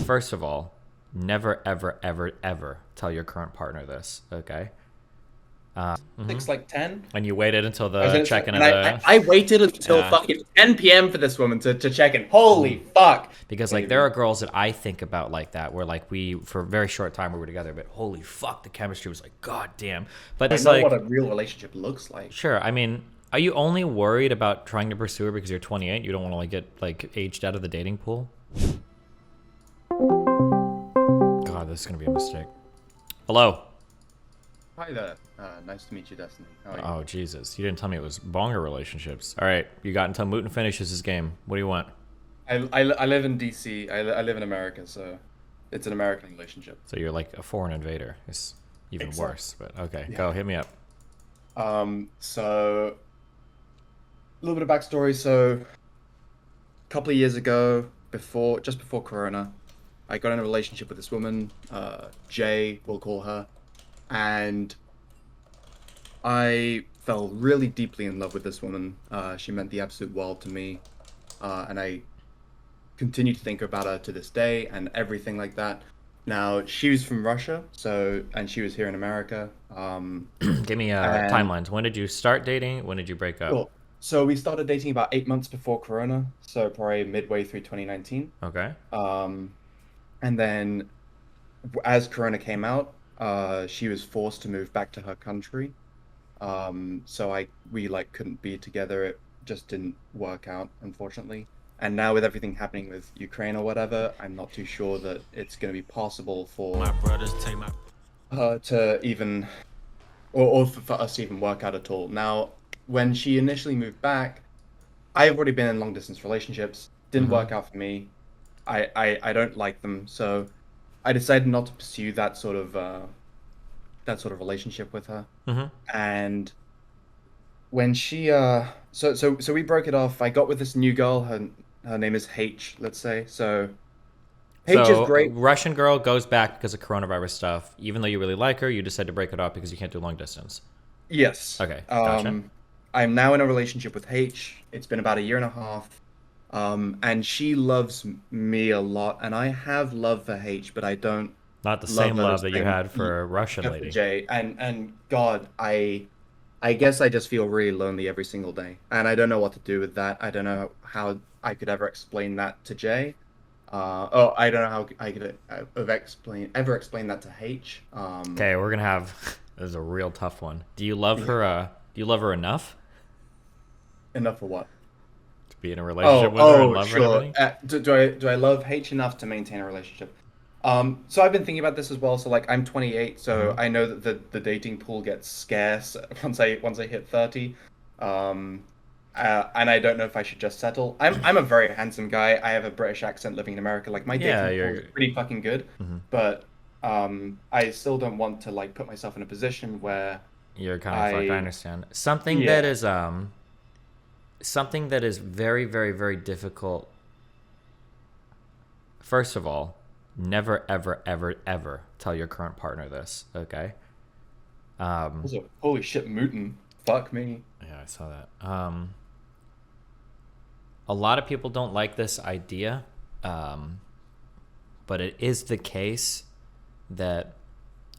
First of all, never, ever, ever, ever tell your current partner this, okay? Six, like 10. And you waited until I was the gonna say, check-in and of I, the... I waited until Yeah. fucking 10 p.m. for this woman to check in. Holy fuck, Because, like, there baby. are girls that I think about like that, where, like, we, for a very short time, we were together, but holy fuck, the chemistry was like, god damn. But I it's know what like, a real relationship looks like. sure, I mean, are you only worried about trying to pursue her because you're 28? You don't want to, like, get, like, aged out of the dating pool? God, this is going to be a mistake. Hello. Hi there. Nice to meet you, Destiny. How are you? Oh, Jesus. You didn't tell me it was bonger relationships. All right, you got until Mooten finishes his game. What do you want? I live in DC. I live in America, so it's an American relationship. So you're like a foreign invader. It's even Exactly. worse, but okay, Yeah. go, hit me up. So a little bit of backstory. So a couple of years ago, just before Corona, I got in a relationship with this woman, Jay, we'll call her, and I fell really deeply in love with this woman. She meant the absolute world to me, and I continue to think about her to this day and everything like that. Now, she was from Russia, and she was here in America. Give me And timelines. When did you start dating? When did you break up? Cool. So we started dating about 8 months before Corona, so probably midway through 2019. Okay. Um, and then as Corona came out, she was forced to move back to her country. So we like couldn't be together. It just didn't work out, unfortunately. And now with everything happening with Ukraine or whatever, I'm not too sure that it's going to be possible for My brothers take my her to even, or for us to even work out at all. Now, when she initially moved back, I've already been in long distance relationships. Didn't Mm-hmm. work out for me. I don't like them, so I decided not to pursue that sort of relationship with her. Mm-hmm. And when she so we broke it off. I got with this new girl. Her name is H, let's say. So H is So great. Russian girl goes back because of coronavirus stuff. Even though you really like her, you decide to break it off because you can't do long distance. Yes. Okay, gotcha. I'm now in a relationship with H. It's been about a year and a half. And she loves me a lot, and I have love for H, but I don't Not the love same her the love that you same had for a Russian for lady. Jay. And God, I guess I just feel really lonely every single day, and I don't know what to do with that. I don't know how I could ever explain that to Jay. I don't know how I could ever explain that to H. Okay, we're gonna have this is a real tough one. Do you love her? Do you love her enough Enough for what? to be in a relationship with her and love her and Sure. everything? Do I love H enough to maintain a relationship? So I've been thinking about this as well. So like I'm 28, so Mm-hmm. I know that the dating pool gets scarce once I hit 30. Um, and I don't know if I should just settle. I'm a very handsome guy. I have a British accent living in America. Like my Yeah, dating pool is you're. pretty fucking good, Mhm. but I still don't want to like put myself in a position where You're kind of fucked. I I understand. yeah. Something that is very, very, very difficult. First of all, never, ever, ever, ever tell your current partner this. Okay. Also, holy shit, Mooten. Fuck me. Yeah, I saw that. A lot of people don't like this idea, um, but it is the case that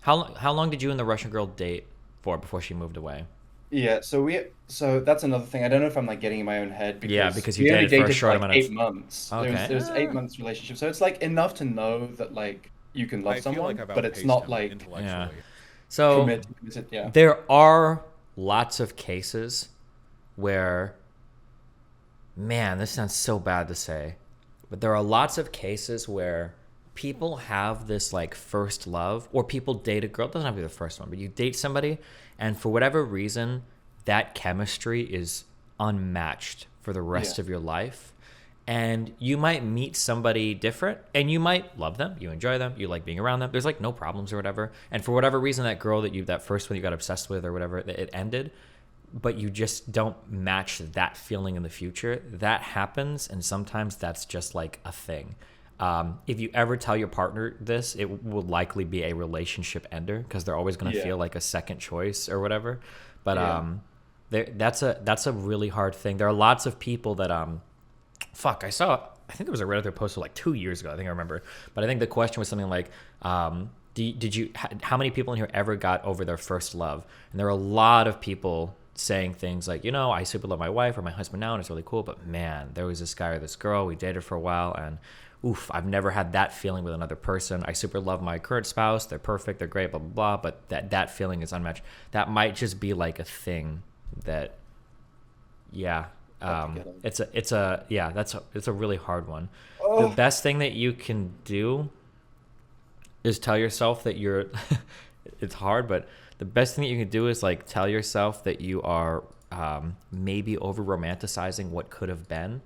how long did you and the Russian girl date for before she moved away? Yeah, so that's another thing. I don't know if I'm like getting in my own head Yeah, because because you we only dated for a dated for short like amount eight of. months. There was Okay. there was 8 months relationship, so it's like enough to know that like you can love I feel like someone, I've but it's outpaced not him like Yeah. intellectually. So committed. Yeah, there are lots of cases where, man, this sounds so bad to say, but there are lots of cases where people have this like first love, or people date a girl. It doesn't have to be the first one, but you date somebody, and for whatever reason, that chemistry is unmatched for the yeah, rest of your life. And you might meet somebody different and you might love them, you enjoy them, you like being around them. There's like no problems or whatever. And for whatever reason, that girl that first one you got obsessed with or whatever, it ended, but you just don't match that feeling in the future. That happens, and sometimes that's just like a thing. If you ever tell your partner this, it will likely be a relationship ender because they're always going to yeah, feel like a second choice or whatever. But yeah, that's a really hard thing. There are lots of people that fuck. I saw. I think there was a Reddit post like 2 years ago. I think I remember, but I think the question was something like, how many people in here ever got over their first love? And there are a lot of people saying things like, I super love my wife or my husband now, and it's really cool. But man, there was this guy or this girl we dated for a while, and oof, I've never had that feeling with another person. I super love my current spouse; they're perfect, they're great, blah blah blah. But that feeling is unmatched. That might just be like a thing that, yeah. It's a really hard one. The best thing that you can do is tell yourself that you're it's hard, but the best thing that you can do is like tell yourself that you are maybe over romanticizing what could have been.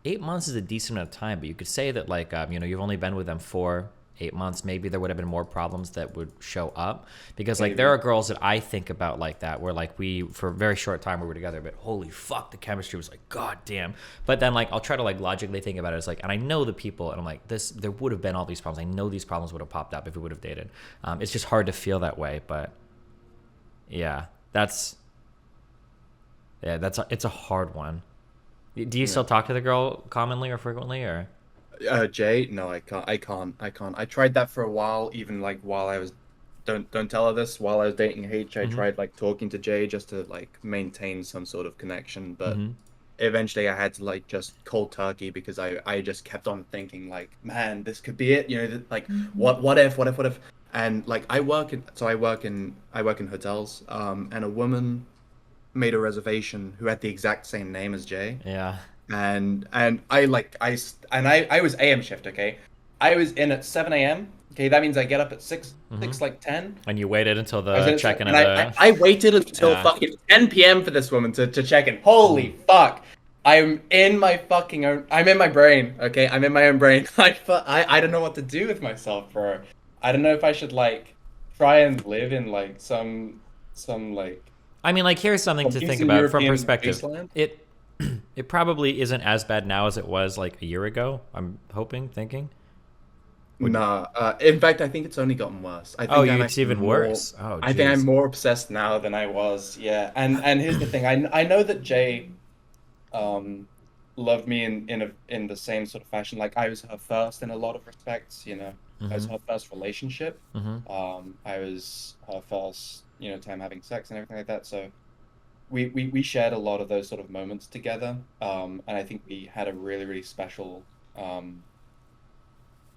8 months is a decent amount of time, but you could say that like you've only been with them for 8 months. Maybe there would have been more problems that would show up, because like there are girls that I think about like that, where like we for a very short time we were together, but holy fuck, the chemistry was like god damn. But then like I'll try to like logically think about it as like, and I know the people, and I'm like, there would have been all these problems. I know these problems would have popped up if we would have dated. It's just hard to feel that way, but yeah, it's a hard one. Do you still talk to the girl commonly or frequently, or? Jay, no, I can't. I tried that for a while, even like while I was, don't tell her this, while I was dating H, I tried like talking to Jay just to like maintain some sort of connection, but eventually I had to like just cold turkey, because I just kept on thinking like, man, this could be it, like what if, and like I work in hotels, and a woman made a reservation who had the exact same name as Jay. Yeah. And I was AM shift, okay? I was in at 7 a.m. Okay, that means I get up at 6 like 10. And you waited until the check-in I waited until fucking 10 p.m. for this woman to check in. Holy fuck. I'm in my brain, okay? I'm in my own brain. I don't know what to do with myself, bro. I don't know if I should like try and live in like some like I mean, like, here's something to think about from perspective. It probably isn't as bad now as it was like a year ago. I'm thinking. Nah. In fact, I think it's only gotten worse. I think it's even worse. Oh, I think I'm more obsessed now than I was. Yeah. And here's the thing. I know that Jay, loved me in the same sort of fashion. Like I was her first in a lot of respects. I was her first relationship. I was her first, time having sex and everything like that. So we shared a lot of those sort of moments together. And I think we had a really, really special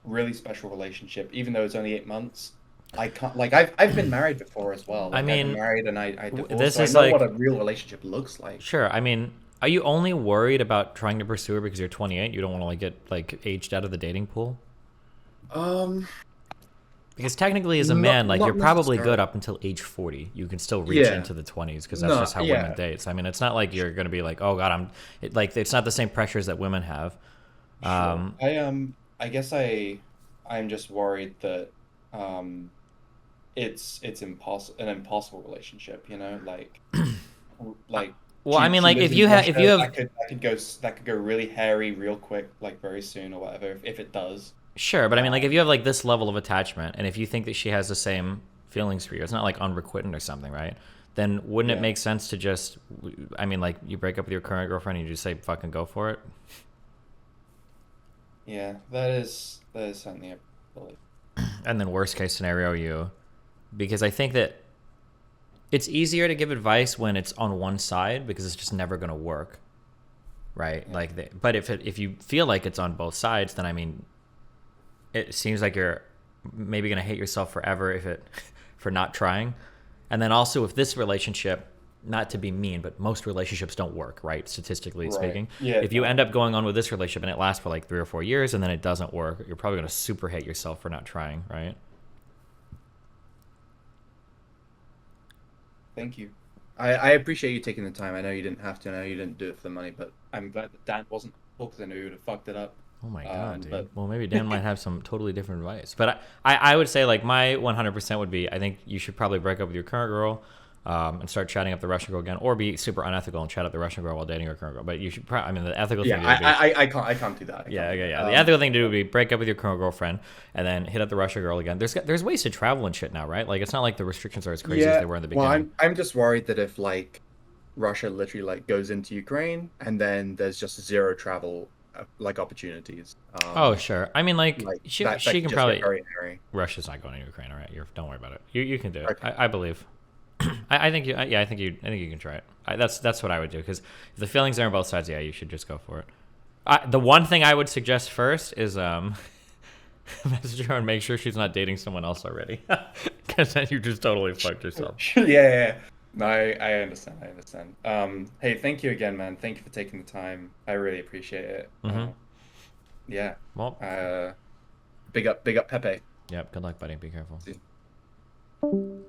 relationship, even though it's only 8 months. I can't like I've been married before as well. Like, I mean, I've been married and I divorced, this so is I know like what a real relationship looks like. Sure. I mean, are you only worried about trying to pursue her because you're 28? You don't want to like get like aged out of the dating pool? Because technically, as a man, like you're probably good up until age 40. You can still reach into the 20s because that's just how women date. So, I mean, it's not like you're gonna be like, oh god, it's not the same pressures that women have. Sure. I guess I'm just worried that it's an impossible relationship, like well, I mean, like if you have that could go really hairy real quick, like very soon or whatever, if it does. Sure, but I mean, like if you have like this level of attachment, and if you think that she has the same feelings for you, it's not like unrequited or something, right? Then wouldn't it make sense to just, I mean, like you break up with your current girlfriend and you just say fucking go for it? Yeah, that is something I believe. And then worst case scenario, because I think that it's easier to give advice when it's on one side because it's just never going to work, right? Yeah. But if you feel like it's on both sides, then I mean, it seems like you're maybe going to hate yourself forever for not trying. And then also with this relationship, not to be mean, but most relationships don't work, right? Statistically speaking. Yeah, if you end up going on with this relationship and it lasts for like 3 or 4 years and then it doesn't work, you're probably going to super hate yourself for not trying, right? Thank you. I appreciate you taking the time. I know you didn't have to. I know you didn't do it for the money, but I'm glad that Dan wasn't, because I know you would have fucked it up. Oh my god, dude. Well, maybe Dan might have some totally different advice. But I would say like my 100% would be, I think you should probably break up with your current girl and start chatting up the Russian girl again, or be super unethical and chat up the Russian girl while dating your current girl. But you should probably, I mean, the ethical thing to do would be... I can't do that. Yeah. The ethical thing to do would be break up with your current girlfriend and then hit up the Russian girl again. There's ways to travel and shit now, right? Like it's not like the restrictions are as crazy as they were in the beginning. Well, I'm just worried that if like Russia literally like goes into Ukraine and then there's just zero travel like opportunities. Oh, sure. I mean, like Like she that she could can just get probably. very hairy. Russia's not going to Ukraine. All right, don't worry about it. You can do it. Okay. I believe. I think you. Yeah, I think you can try it. That's what I would do because if the feelings are on both sides, yeah, you should just go for it. The one thing I would suggest first is message her and make sure she's not dating someone else already, because then you just totally fucked yourself. Yeah, yeah, yeah. No, I understand. I understand. Hey, thank you again, man. Thank you for taking the time. I really appreciate it. Yeah. Well, Big up Pepe. yep. Good luck, buddy. Be careful. See you.